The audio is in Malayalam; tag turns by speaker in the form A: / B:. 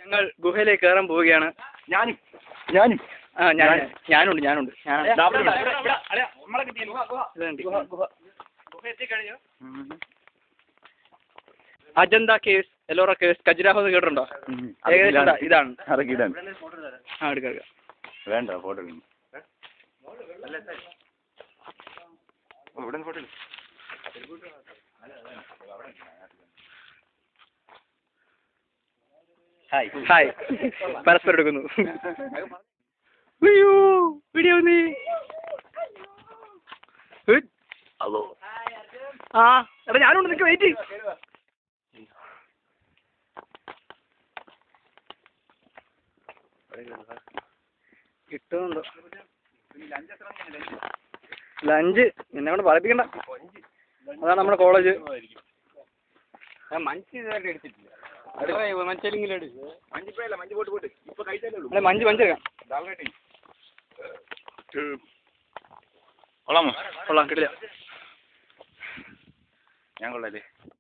A: ഞങ്ങൾ ഗുഹയിലേക്ക് കയറാൻ പോവുകയാണ്.
B: ഞാനും
A: ഞാനുണ്ട്. അജന്ത കേവ്സ്, എലോറ കേവ്സ്, ഖജുരാഹോ എന്ന് കേട്ടിട്ടുണ്ടോ? ഏകദേശം ഇതാണ്. എടുക്കാം.
B: വേണ്ട ഫോട്ടോ
A: ഹായ് പരസ്പരം എടുക്കുന്നു. വീഡിയോ നീ ഹലോ എടാ ഞാനുണ്ട്, നിനക്ക് വെയിറ്റ്. കിട്ടുന്നുണ്ടോ ലഞ്ച്? എന്നെ കൊണ്ട് പറയിപ്പിക്കണ്ട, അതാണ് നമ്മുടെ കോളേജ്. മഞ്ച് എടുത്തിട്ടില്ല. മഞ്ച് എടുക്കാം. കൊള്ളാം, കിട്ടില്ല.
B: ഞാൻ കൊള്ളാല്ലേ?